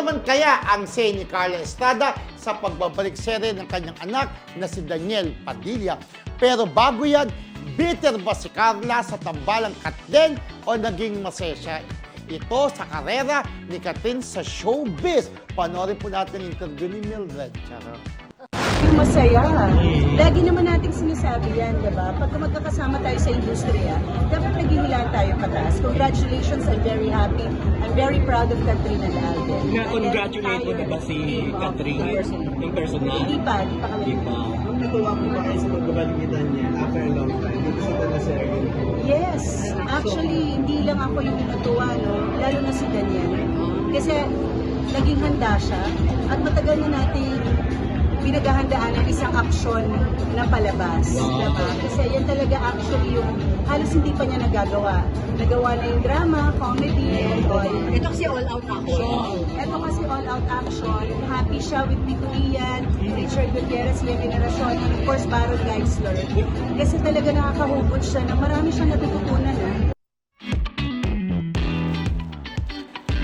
naman kaya ang say ni Carla Estrada sa pagbabalik serye ng kanyang anak na si Daniel Padilla? Pero bago yan, bitter ba si Carla sa tambalang Katlen o naging masaya siya ito sa karera ni Katlen sa showbiz? Panoorin po natin ang interview ni Mildred. Charot. Yung masaya. Lagi naman nating sinasabi yan, di ba? Pagka magkakasama tayo sa industriya, dapat naghihilaan tayo pataas. Congratulations, I'm very happy. I'm very proud of Katrina Alden. Na-congratulate mo na ba si Katrina? Yung personal? Hindi pa kami. Hindi pa. Ang natuwa mo ba kayo sa pagbabalik ni Daniel after a long time? Dito sa teleserye? Yes. Actually, hindi lang ako yung natuwa, no? Lalo na si Daniel. Kasi naging handa siya at matagal na natin pinaghahandaan ng isang aksyon na palabas. Diba? Kasi yan talaga actually yung halos hindi pa niya nagagawa. Nagawa na yung drama, comedy, and all. Ito kasi all-out action. Ito kasi all-out action. Happy siya with Nico Ian, Richard Gutierrez, Levi Naracion, and of course, Baron Geisler. Kasi talaga nakakahubot siya na marami siyang natututunan.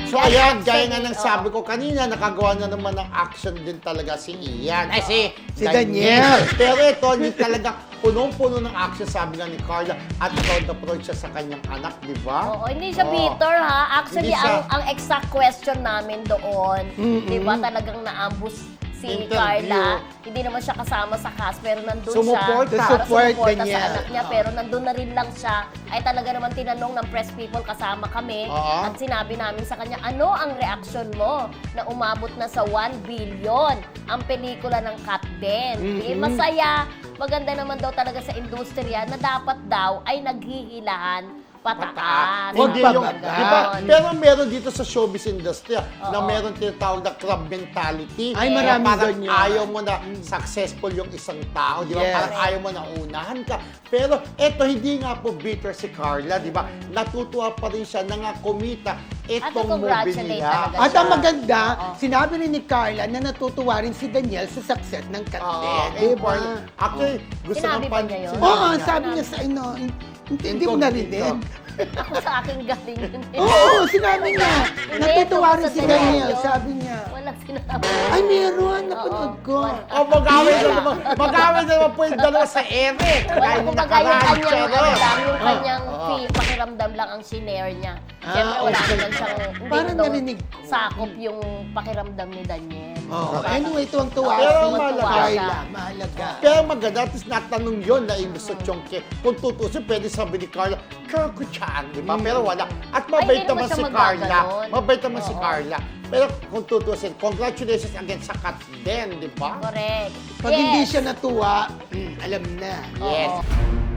So ayan, gaya nga ng sabi ko kanina, nakagawa na naman ng action din talaga si Ian. Ay, si Daniel. Pero ito, hindi talaga punong-puno ng action, sabi nga ni Carla, at proud siya sa kanyang anak, di ba? Oo, hindi siya bitter ha. Actually, Hindi siya. ang exact question namin doon, di ba talagang naambus si Interview. Carla. Hindi naman siya kasama sa cast, pero nandun Sumuporta. siya para Support sumuporta niya. sa anak niya. Pero nandun na rin lang siya. Ay talaga naman tinanong ng press people, kasama kami. Oo. At sinabi namin sa kanya, ano ang reaksyon mo na umabot na sa 1 billion ang pelikula ng Katlen? Eh, masaya. Maganda naman daw talaga sa industriya na dapat daw ay naghihilahan pataas. Hindi Huwag yung, pababa. di ba? Pero meron dito sa showbiz industry na Oo. meron tinatawag na club mentality. Ay, Na maraming parang ganyan. ayaw mo na successful yung isang tao, di ba? Yes. Parang ayaw mo na unahan ka. Pero eto, hindi nga po bitter si Carla, di ba? Natutuwa pa rin siya na nga kumita itong movie congratulate niya. talaga At ang siya. maganda, Oo. sinabi rin ni Carla na natutuwa rin si Daniel sa success ng Katlen. Di ba? Actually, gusto Sinabi ng ba niya yun? Oo, sabi niya sa hindi mo narinig. Ako sa aking galing yun. Oo, sinabi niya. Hindi, Natutuwa rin tungkol si sa Daniel, Daniel. sabi niya. Walang sinabi. Ay, meron, napanood ko. Oh, mag-away na naman po yung dalawa sa Eric. Wala, Dahil kumbaga yung nakaraan kanyang, siya rin. yung kanyang pakiramdam lang ang sinare niya. Siyempre, wala okay. naman siyang, hindi Parang daw narinig ko. sakop yung pakiramdam ni Daniel. Oh, anyway, tuwang-tuwa Pero si mahalaga. Carla. Mahalaga. Pero maganda, at least natanong yun na yung gusto Chongke. Kung tutusin, pwede sabi ni Carla, Kirko-chan, di ba? Pero wala. At mabait hindi naman naman si siya Carla. magaganon. Mabait naman si Oo. Carla. Pero kung tutusin, congratulations again sa Katlen, di ba? Correct. Pag hindi Yes. siya natuwa, alam na. Yes. Oo.